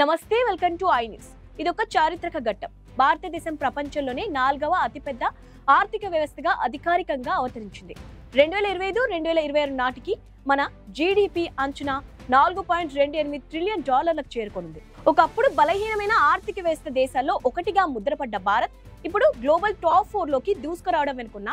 నమస్తే, welcome to I news. ఇది ఒక చారిత్రక ఘట్టం. భారతదేశం ప్రపంచంలోనే 4వ అతిపెద్ద ఆర్థిక వ్యవస్థగా అధికారికంగా అవతరించింది. 2025-2026 నాటికి మన జీడీపీ అంచనా $4.28 ట్రిలియన్ చేరుకొనుంది. ఒకప్పుడు బలహీనమైన ఆర్థిక వ్యవస్థ దేశాల్లో ఒకటిగా ముద్రపడ్డ భారత్ ఇప్పుడు గ్లోబల్ టాప్ 4 లోకి దూసుకురావడం వెనుకున్న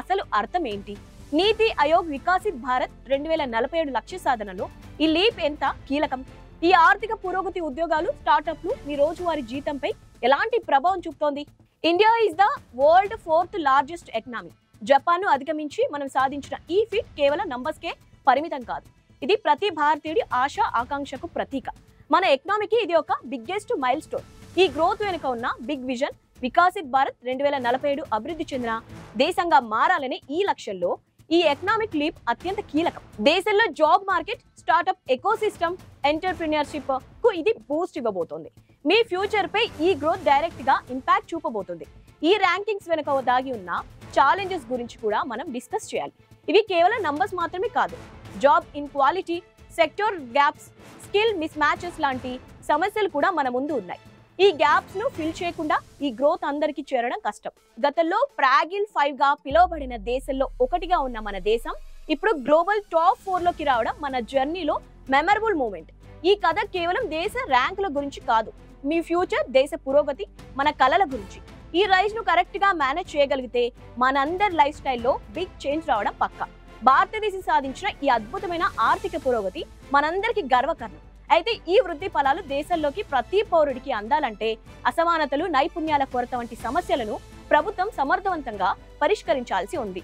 అసలు అర్థం ఏంటి? నీతి ఆయోగ్ వికసిత్ భారత్ 2047 లక్ష్య సాధనలో ఈ లీప్ ఎంత కీలకం? ఈ ఆర్థిక పురోగతి ఉద్యోగాలు, స్టార్టప్లు మీ రోజువారీ జీతంపై ఎలాంటి ప్రభావం చూపుతోంది? India is the world 4th largest economy. Japan ను అధిగమించి మనం సాధించిన ఈ ఫీట్ కేవలం నంబర్స్కే పరిమితం కాదు. ఇది ప్రతి భారతీయుడి ఆశ ఆకాంక్షకు ప్రతీక. మన ఎకనామీకి ఇది ఒక బిగ్గెస్ట్ మైల్ స్టోన్. ఈ గ్రోత్ వెనుక ఉన్న బిగ్ విజన్ వికసిత్ భారత్ 2047 అభివృద్ధి చెందిన దేశంగా మారాలనే ఈ లక్ష్యంలో ఈ ఎకనామిక్ లీప్ అత్యంత కీలకం. దేశంలో job market, startup ecosystem, entrepreneurship కు ఇది బూస్ట్ ఇవ్వబోతోంది. మీ ఫ్యూచర్ పై ఈ గ్రోత్ డైరెక్ట్ గా ఇంపాక్ట్ చూపబోతుంది. ఈ ర్యాంకింగ్స్ వెనుక దాగి ఉన్న ఛాలెంజెస్ గురించి కూడా మనం డిస్కస్ చేయాలి. ఇవి కేవలం నంబర్స్ మాత్రమే కాదు. Job inequality, sector gaps, skill miss matches లాంటి సమస్యలు కూడా మన ముందు ఉన్నాయి. ఈ గ్యాప్స్ ను ఫిల్ చేయకుండా ఈ గ్రోత్ అందరికీ చేరడం కష్టం. గతంలో ఫ్రాగిల్ 5 గా పిలువబడిన దేశంలో ఒకటిగా ఉన్న మన దేశం ఇప్పుడు గ్లోబల్ టాప్ 4 లోకి రావడం మన జర్నీలో మెమరబుల్ మూమెంట్. ఈ కథ కేవలం దేశ ర్యాంకుల గురించి కాదు, మీ ఫ్యూచర్, దేశ పురోగతి, మన కలల గురించి. ఈ రైజ్ ను కరెక్ట్ గా మేనేజ్ చేయగలిగితే మనందరి లైఫ్ స్టైల్లో బిగ్ చేంజ్ రావడం పక్కా. భారతదేశం సాధించిన ఈ అద్భుతమైన ఆర్థిక పురోగతి మనందరికీ గర్వకారణం. అయితే ఈ వృద్ధి ఫలాలు దేశంలోకి ప్రతి పౌరుడికి అందాలంటే అసమానతలు, నైపుణ్యాల కొరత వంటి సమస్యలను ప్రభుత్వం సమర్థవంతంగా పరిష్కరించాల్సి ఉంది.